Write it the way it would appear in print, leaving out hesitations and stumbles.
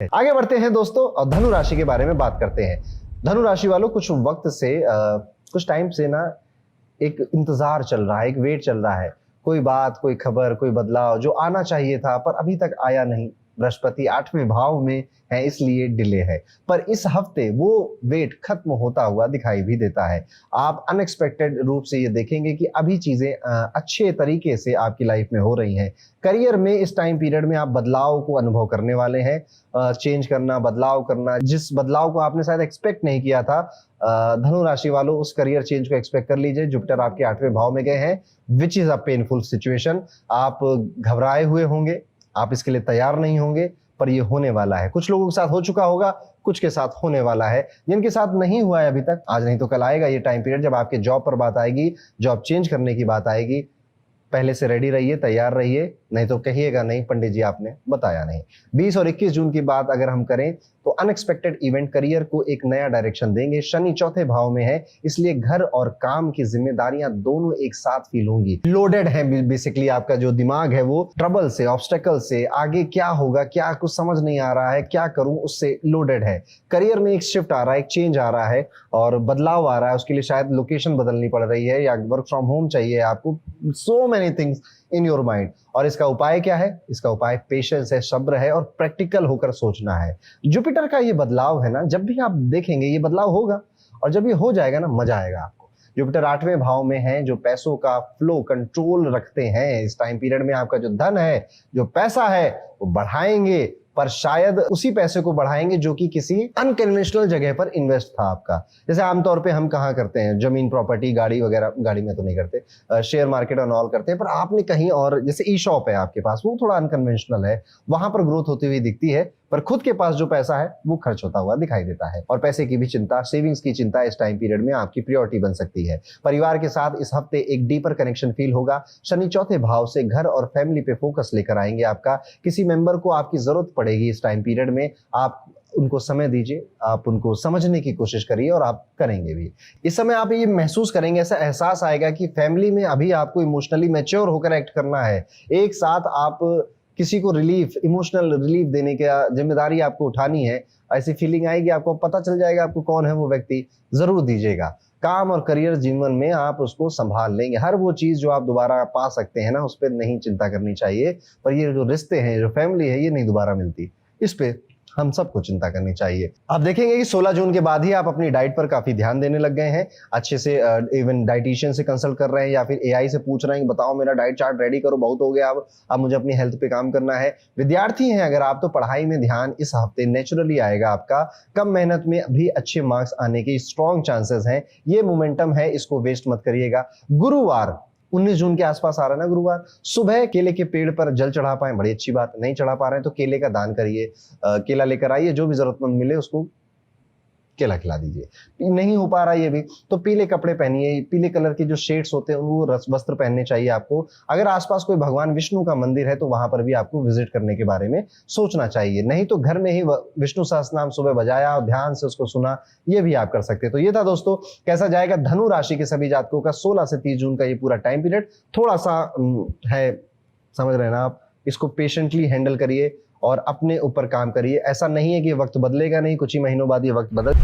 आगे बढ़ते हैं दोस्तों और धनु राशि के बारे में बात करते हैं। धनु राशि वालों, कुछ वक्त से कुछ टाइम से ना एक इंतजार चल रहा है, एक वेट चल रहा है। कोई बात, कोई खबर, कोई बदलाव जो आना चाहिए था पर अभी तक आया नहीं। बृहस्पति 8वें भाव में है इसलिए डिले है, पर इस हफ्ते वो वेट खत्म होता हुआ दिखाई भी देता है। आप अनएक्सपेक्टेड रूप से ये देखेंगे कि अभी चीजें अच्छे तरीके से आपकी लाइफ में हो रही हैं। करियर में इस टाइम पीरियड में आप बदलाव को अनुभव करने वाले हैं। चेंज करना, बदलाव करना, जिस बदलाव को आपने शायद एक्सपेक्ट नहीं किया था, धनु राशि वालों उस करियर चेंज को एक्सपेक्ट कर लीजिए। जुपिटर आपके 8वें भाव में गए हैं, which is a painful situation. आप घबराए हुए होंगे, आप इसके लिए तैयार नहीं होंगे, पर ये होने वाला है। कुछ लोगों के साथ हो चुका होगा, कुछ के साथ होने वाला है। जिनके साथ नहीं हुआ है अभी तक, आज नहीं तो कल आएगा ये टाइम पीरियड जब आपके जॉब पर बात आएगी, जॉब चेंज करने की बात आएगी। पहले से रेडी रहिए, तैयार रहिए, नहीं तो कहिएगा नहीं पंडित जी आपने बताया नहीं। 20 और 21 जून की बात अगर हम करें तो अनएक्सपेक्टेड इवेंट करियर को एक नया डायरेक्शन देंगे। शनि 4थे भाव में है, इसलिए घर और काम की जिम्मेदारियां दोनों एक साथ फील होंगी। लोडेड है बेसिकली, आपका जो दिमाग है वो ट्रबल से, ऑब्स्टेकल से, आगे क्या होगा, क्या कुछ समझ नहीं आ रहा है, क्या करूं, उससे लोडेड है। करियर में एक शिफ्ट आ रहा है, एक चेंज आ रहा है और बदलाव आ रहा है। उसके लिए शायद लोकेशन बदलनी पड़ रही है या वर्क फ्रॉम होम चाहिए आपको। So many things in your mind. और इसका उपाय क्या है? इसका उपाय पेशेंस है, सब्र है और प्रैक्टिकल होकर सोचना है। जुपिटर का ये बदलाव है ना, जब भी आप देखेंगे ये बदलाव होगा और जब ये हो जाएगा ना, मजा आएगा आपको। जुपिटर 8वें भाव में है, जो पैसों का फ्लो कंट्रोल रखते हैं। इस टाइम पीरियड में आपका जो धन है, जो पैसा है, वो बढ़ाएंगे, पर शायद उसी पैसे को बढ़ाएंगे जो कि किसी अनकन्वेंशनल जगह पर इन्वेस्ट था आपका। जैसे आमतौर पे हम कहाँ करते हैं, जमीन, प्रॉपर्टी, गाड़ी वगैरह, गाड़ी में तो नहीं करते, शेयर मार्केट और ऑल करते हैं, पर आपने कहीं और, जैसे ई शॉप है आपके पास, वो थोड़ा अनकन्वेंशनल है, वहां पर ग्रोथ होती हुई दिखती है, पर खुद के पास जो पैसा है वो खर्च होता हुआ दिखाई देता है। और पैसे की भी चिंता, सेविंग्स की चिंता इस टाइम पीरियड में आपकी प्रायोरिटी बन सकती है। परिवार के साथ इस हफ्ते एक डीपर कनेक्शन फील होगा। शनि 4थे भाव से घर और फैमिली पे फोकस लेकर आएंगे आपका। किसी मेंबर को आपकी जरूरत पड़ेगी इस टाइम पीरियड में, आप उनको समय दीजिए, आप उनको समझने की कोशिश करिए और आप करेंगे भी। इस समय आप ये महसूस करेंगे, ऐसा एहसास आएगा कि फैमिली में अभी आपको इमोशनली मैच्योर होकर एक्ट करना है। एक साथ आप किसी को रिलीफ, इमोशनल रिलीफ देने का जिम्मेदारी आपको उठानी है। ऐसी फीलिंग आएगी, आपको पता चल जाएगा आपको कौन है वो व्यक्ति, जरूर दीजिएगा। काम और करियर जीवन में आप उसको संभाल लेंगे। हर वो चीज जो आप दोबारा पा सकते हैं ना, उस पर नहीं चिंता करनी चाहिए, पर ये जो रिश्ते हैं, जो फैमिली है, ये नहीं दोबारा मिलती, इस पे हम सबको चिंता करनी चाहिए। आप देखेंगे कि 16 जून के बाद ही आप अपनी डाइट पर काफी ध्यान देने लग गए हैं। अच्छे से इवन डाइटिशियन से कंसल्ट कर रहे हैं या फिर एआई से पूछ रहे हैं कि बताओ मेरा डाइट चार्ट रेडी करो, बहुत हो गया, अब मुझे अपनी हेल्थ पे काम करना है। विद्यार्थी हैं अगर आप, तो पढ़ाई में ध्यान इस हफ्ते नेचुरली आएगा आपका। कम मेहनत में भी अच्छे मार्क्स आने के स्ट्रॉन्ग चांसेस हैं। ये मोमेंटम है, इसको वेस्ट मत करिएगा। गुरुवार 19 जून के आसपास आ रहा है ना गुरुवार, सुबह केले के पेड़ पर जल चढ़ा पाए, बड़ी अच्छी बात। नहीं चढ़ा पा रहे हैं तो केले का दान करिए, केला लेकर आइए, जो भी जरूरतमंद मिले उसको केला खिला दीजिए। नहीं हो पा रहा ये भी, तो पीले कपड़े पहनिए, पीले कलर के जो शेड्स होते हैं वो वस्त्र पहनने चाहिए आपको। अगर आसपास कोई भगवान विष्णु का मंदिर है तो वहां पर भी आपको विजिट करने के बारे में सोचना चाहिए। नहीं तो घर में ही विष्णु सहस्त्रनाम सुबह बजाया और ध्यान से उसको सुना, ये भी आप कर सकते हैं। तो ये था दोस्तों, कैसा जाएगा धनु राशि के सभी जातकों का 16 से 30 जून का ये पूरा टाइम पीरियड। थोड़ा सा है, समझ रहे हैं ना आप, इसको पेशेंटली हैंडल करिए और अपने ऊपर काम करिए। ऐसा नहीं है कि वक्त बदलेगा नहीं, कुछ ही महीनों बाद ये वक्त बदल